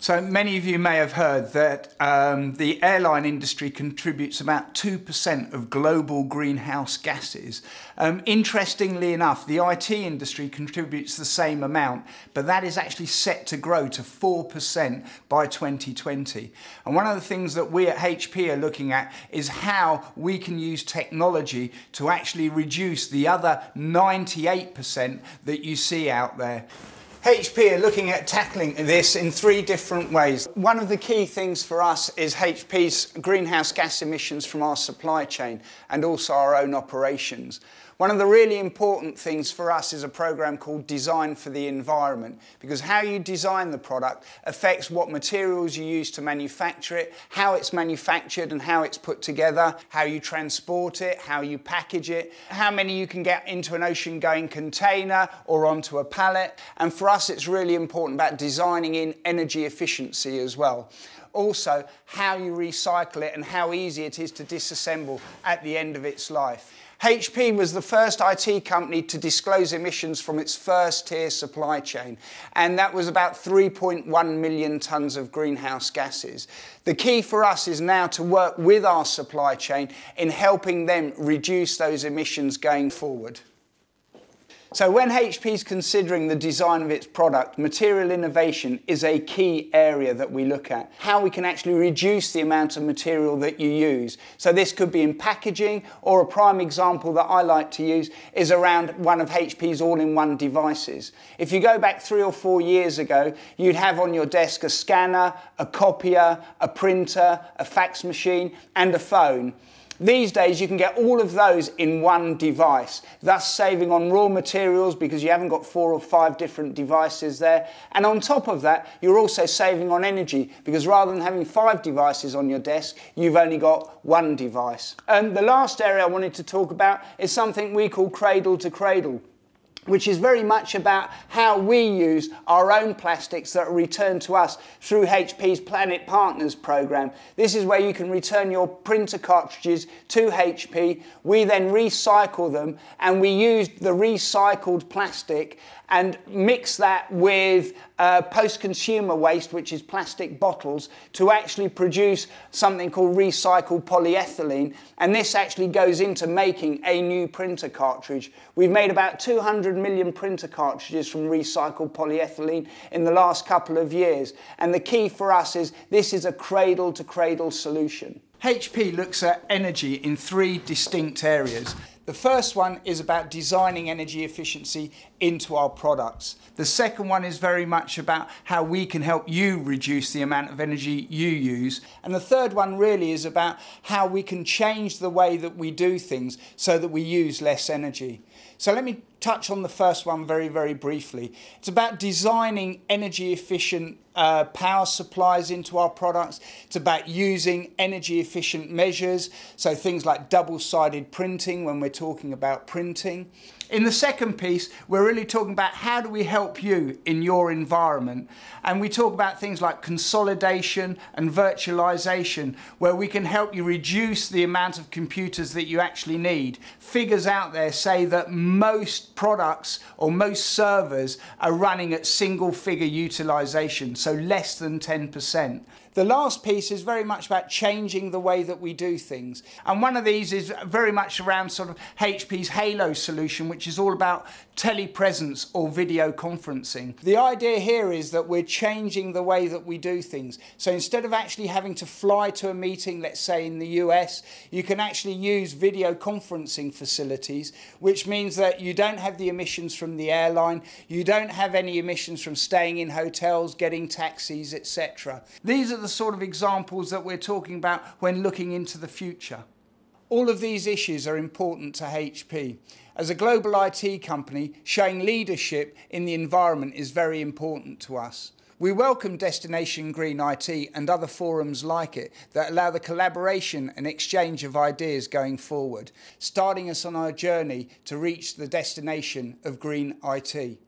So many of you may have heard that the airline industry contributes about 2% of global greenhouse gases. Interestingly enough, the IT industry contributes the same amount, but that is actually set to grow to 4% by 2020. And one of the things that we at HP are looking at is how we can use technology to actually reduce the other 98% that you see out there. HP are looking at tackling this in 3 different ways. One of the key things for us is HP's greenhouse gas emissions from our supply chain and also our own operations. One of the really important things for us is a program called Design for the Environment, because how you design the product affects what materials you use to manufacture it, how it's manufactured and how it's put together, how you transport it, how you package it, how many you can get into an ocean-going container or onto a pallet. And for us, it's really important about designing in energy efficiency as well. Also, how you recycle it and how easy it is to disassemble at the end of its life. HP was the first IT company to disclose emissions from its first-tier supply chain, and that was about 3.1 million tonnes of greenhouse gases. The key for us is now to work with our supply chain in helping them reduce those emissions going forward. So when HP is considering the design of its product, material innovation is a key area that we look at. How we can actually reduce the amount of material that you use. So this could be in packaging, or a prime example that I like to use is around one of HP's all-in-one devices. If you go back 3 or 4 years ago, you'd have on your desk a scanner, a copier, a printer, a fax machine and a phone. These days you can get all of those in one device, thus saving on raw materials because you haven't got 4 or 5 different devices there. And on top of that, you're also saving on energy because rather than having 5 devices on your desk, you've only got 1 device. And the last area I wanted to talk about is something we call cradle to cradle, which is very much about how we use our own plastics that are returned to us through HP's Planet Partners program. This is where you can return your printer cartridges to HP. We then recycle them, and we use the recycled plastic and mix that with post-consumer waste, which is plastic bottles, to actually produce something called recycled polyethylene. And this actually goes into making a new printer cartridge. We've made about 200 million printer cartridges from recycled polyethylene in the last couple of years. And the key for us is this is a cradle-to-cradle solution. HP looks at energy in 3 distinct areas. The first one is about designing energy efficiency into our products. The second one is very much about how we can help you reduce the amount of energy you use. And the third one really is about how we can change the way that we do things so that we use less energy. So let me touch on the first one very, very briefly. It's about designing energy efficient power supplies into our products. It's about using energy efficient measures, so things like double-sided printing when we're talking about printing. In the second piece, we're really talking about how do we help you in your environment. And we talk about things like consolidation and virtualization, where we can help you reduce the amount of computers that you actually need. Figures out there say that most products or most servers are running at single-figure utilization, so less than 10%. The last piece is very much about changing the way that we do things. And one of these is very much around sort of HP's Halo solution, which is all about telepresence or video conferencing. The idea here is that we're changing the way that we do things. So instead of actually having to fly to a meeting, let's say in the US, you can actually use video conferencing facilities, which means that you don't have the emissions from the airline, you don't have any emissions from staying in hotels, getting taxis, etc. These are the sort of examples that we're talking about when looking into the future. All of these issues are important to HP. As a global IT company, showing leadership in the environment is very important to us. We welcome Destination Green IT and other forums like it that allow the collaboration and exchange of ideas going forward, starting us on our journey to reach the destination of green IT.